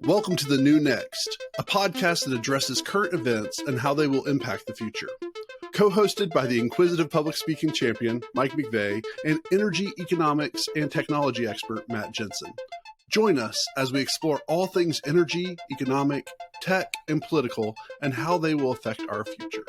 Welcome to The New Next, a podcast that addresses current events and how they will impact the future. Co-hosted by the inquisitive public speaking champion, Mike McVeigh, and energy, economics, and technology expert, Matt Jensen. Join us as we explore all things energy, economic, tech, and political, and how they will affect our future.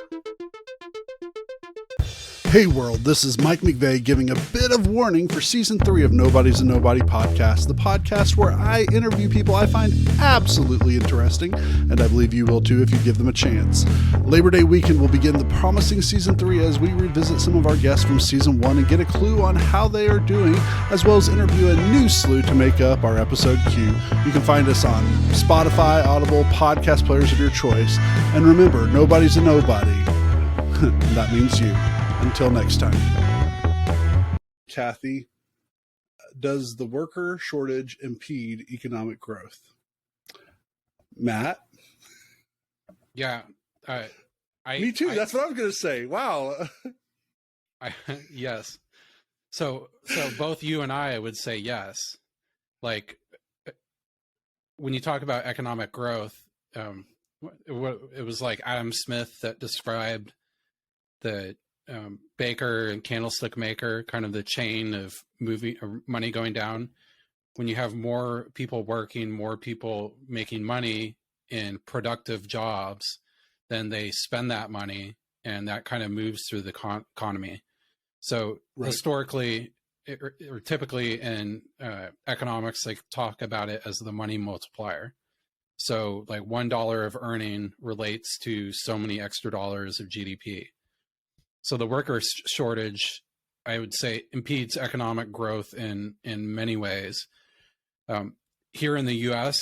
Hey world, this is Mike McVeigh giving a bit of warning for season 3 of Nobody's a Nobody podcast, the podcast where I interview people I find absolutely interesting, and I believe you will too if you give them a chance. Labor Day weekend will begin the promising season 3 as we revisit some of our guests from season 1 and get a clue on how they are doing, as well as interview a new slew to make up our episode queue. You can find us on Spotify, Audible, podcast players of your choice, and remember, nobody's a nobody. That means you. Until next time. Kathy, does the worker shortage impede economic growth? Matt? Yeah. Me too. That's what I was going to say. Wow. Yes. So both you and I would say yes. Like, when you talk about economic growth, it was like Adam Smith that described the baker and candlestick maker, kind of the chain of money going down. When you have more people working, more people making money in productive jobs, then they spend that money, and that kind of moves through the economy. So right. Historically, or typically in economics, they talk about it as the money multiplier. So like $1 of earning relates to so many extra dollars of GDP. So the worker shortage, I would say, impedes economic growth in many ways. Here in the U.S.,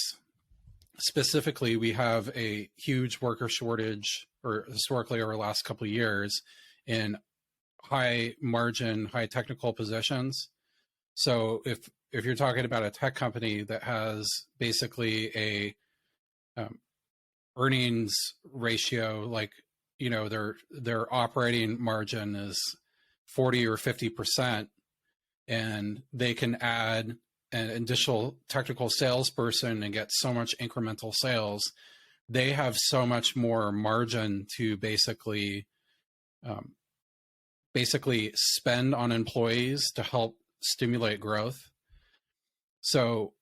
specifically, we have a huge worker shortage, or historically over the last couple of years, in high margin, high technical positions. So if you're talking about a tech company that has basically a earnings ratio, like, you know, their operating margin is 40 or 50%, and they can add an additional technical salesperson and get so much incremental sales, they have so much more margin to basically spend on employees to help stimulate growth. So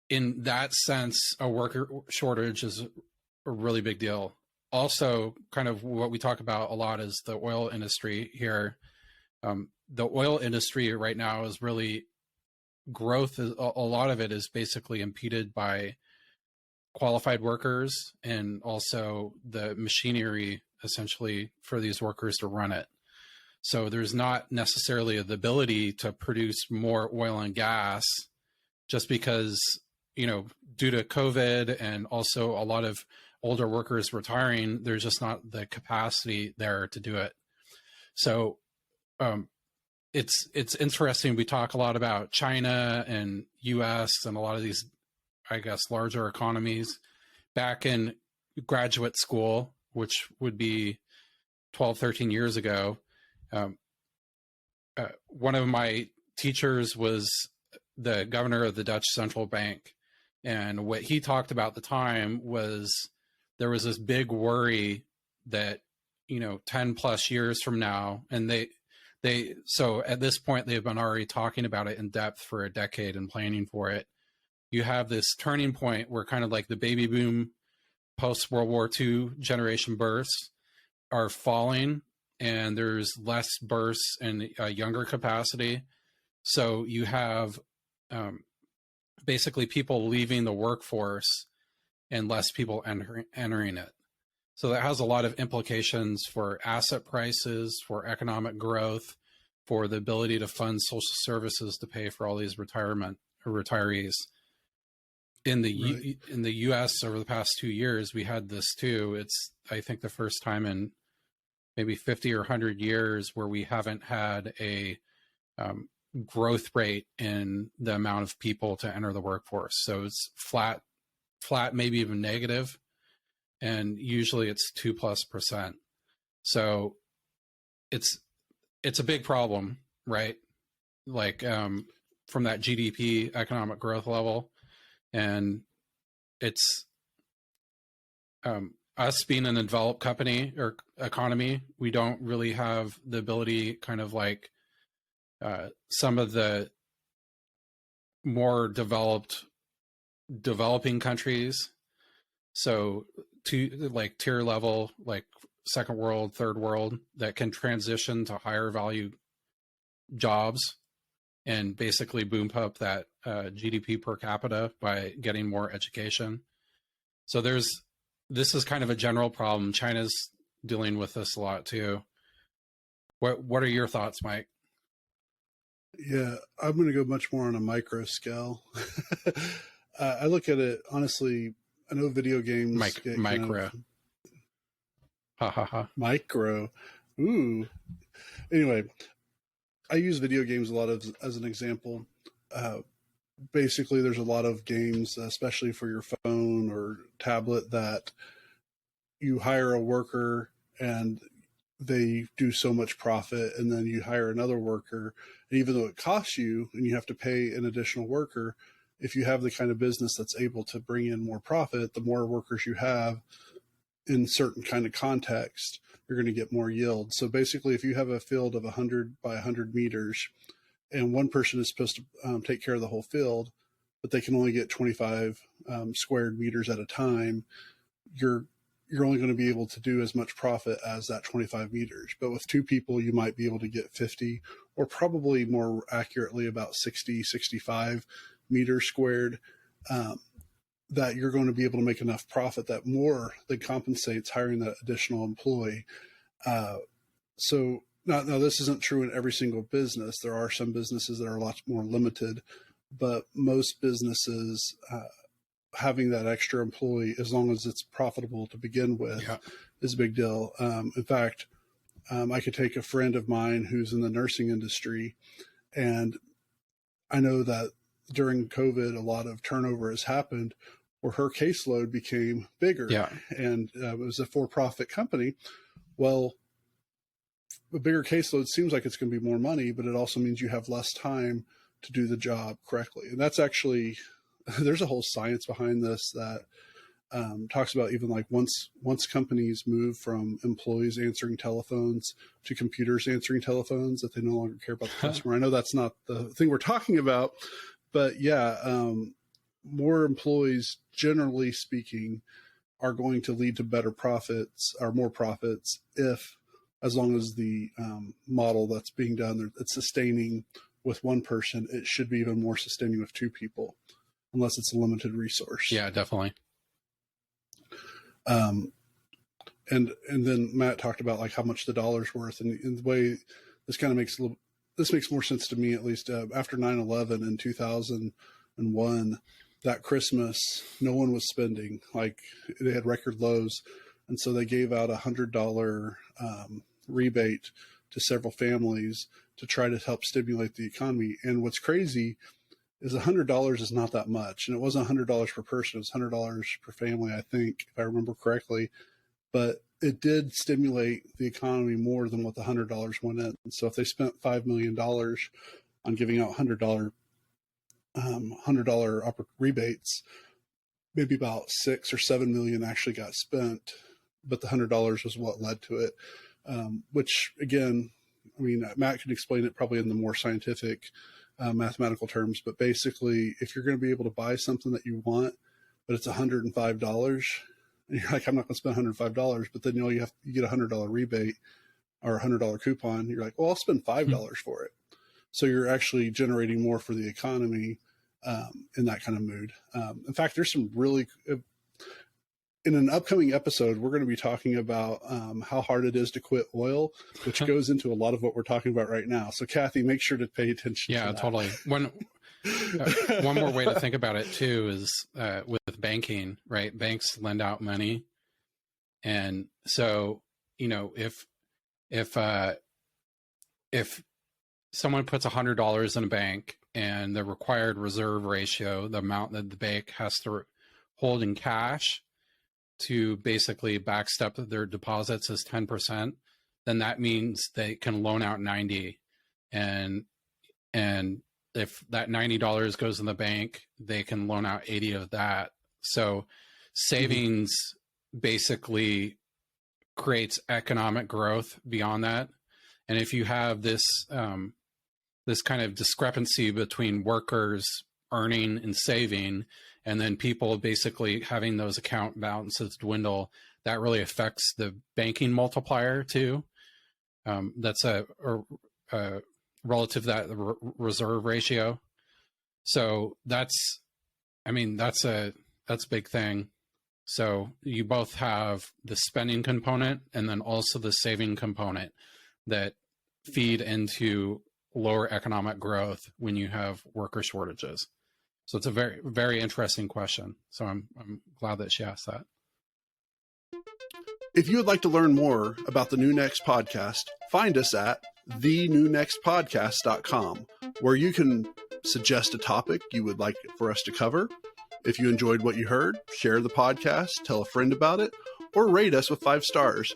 in that sense, a worker shortage is a really big deal. Also, kind of what we talk about a lot is the oil industry here. The oil industry right now is really growth. A lot of it is basically impeded by qualified workers and also the machinery, essentially, for these workers to run it. So there's not necessarily the ability to produce more oil and gas just because, you know, due to COVID and also a lot of older workers retiring, there's just not the capacity there to do it. So it's interesting. We talk a lot about China and US and a lot of these, I guess, larger economies. Back in graduate school, which would be 12, 13 years ago, one of my teachers was the governor of the Dutch Central Bank. And what he talked about at the time was there was this big worry that, you know, 10 plus years from now, and so at this point, they've been already talking about it in depth for a decade and planning for it. You have this turning point where kind of like the baby boom post World War II generation births are falling, and there's less births in a younger capacity. So you have basically people leaving the workforce and less people entering it. So that has a lot of implications for asset prices, for economic growth, for the ability to fund social services to pay for all these retirees. In the U.S. over the past 2 years, we had this too. It's, I think, the first time in maybe 50 or 100 years where we haven't had a growth rate in the amount of people to enter the workforce. So it's flat, maybe even negative. And usually it's 2+%. So it's a big problem, right? like from that GDP economic growth level. And it's us being in a developed company or economy, we don't really have the ability, kind of like some of the more developing countries. So to like tier level, like second world, third world, that can transition to higher value jobs and basically boom up that GDP per capita by getting more education. So this is kind of a general problem. China's dealing with this a lot too. What are your thoughts, Mike? Yeah, I'm going to go much more on a micro scale. I look at it honestly. I know video games micro. Ha ha ha. Micro. Ooh. Anyway, I use video games a lot as an example. Basically, there's a lot of games, especially for your phone or tablet, that you hire a worker and they do so much profit, and then you hire another worker, and even though it costs you and you have to pay an additional worker, if you have the kind of business that's able to bring in more profit, the more workers you have in certain kind of context, you're going to get more yield. So basically, if you have a field of 100 by 100 meters and one person is supposed to take care of the whole field, but they can only get 25 squared meters at a time, you're only going to be able to do as much profit as that 25 meters. But with two people, you might be able to get 50, or probably more accurately about 60, 65 meters squared, that you're going to be able to make enough profit that more than compensates hiring that additional employee. So now this isn't true in every single business. There are some businesses that are a lot more limited, but most businesses, having that extra employee, as long as it's profitable to begin with, is a big deal. In fact, I could take a friend of mine who's in the nursing industry, and I know that during COVID, a lot of turnover has happened where her caseload became bigger. Yeah. And it was a for-profit company. Well, a bigger caseload seems like it's going to be more money, but it also means you have less time to do the job correctly. And that's actually, there's a whole science behind this that talks about even like once companies move from employees answering telephones to computers answering telephones, that they no longer care about the customer. I know that's not the thing we're talking about, but yeah, more employees, generally speaking, are going to lead to better profits or more profits as long as the model that's being done, it's sustaining with one person, it should be even more sustaining with two people, unless it's a limited resource. Yeah, definitely. And then Matt talked about like how much the dollar's worth, and the way this kind of makes more sense to me, at least after 9/11 in 2001, that Christmas, no one was spending. Like, they had record lows, and so they gave out $100 rebate to several families to try to help stimulate the economy. And what's crazy is $100 is not that much, and it wasn't $100 per person; it was $100 per family, I think, if I remember correctly. But it did stimulate the economy more than what the $100 went in. So if they spent $5 million on giving out $100 rebates, maybe about 6 or 7 million actually got spent, but the $100 was what led to it. Which, again, I mean, Matt can explain it probably in the more scientific mathematical terms, but basically, if you're going to be able to buy something that you want, but it's $105, and you're like, I'm not going to spend $105, but then you get a $100 rebate or a $100 coupon. You're like, well, I'll spend $5 for it. So you're actually generating more for the economy in that kind of mood. In fact, there's some really, in an upcoming episode, we're going to be talking about how hard it is to quit oil, which goes into a lot of what we're talking about right now. So Kathy, make sure to pay attention. Yeah, to that. Totally. One more way to think about it too is with banking, right? Banks lend out money. And so, if someone puts $100 in a bank and the required reserve ratio, the amount that the bank has to hold in cash to basically backstop their deposits is 10%, then that means they can loan out 90. And And if that $90 goes in the bank, they can loan out 80 of that. So savings basically creates economic growth beyond that. And if you have this this kind of discrepancy between workers earning and saving, and then people basically having those account balances dwindle, that really affects the banking multiplier too. That's a relative to that reserve ratio. So that's a big thing. So you both have the spending component and then also the saving component that feed into lower economic growth when you have worker shortages. So it's a very, very interesting question. So I'm glad that she asked that. If you would like to learn more about the New Next podcast, find us at thenewnextpodcast.com, where you can suggest a topic you would like for us to cover. If you enjoyed what you heard, share the podcast, tell a friend about it, or rate us with 5 stars.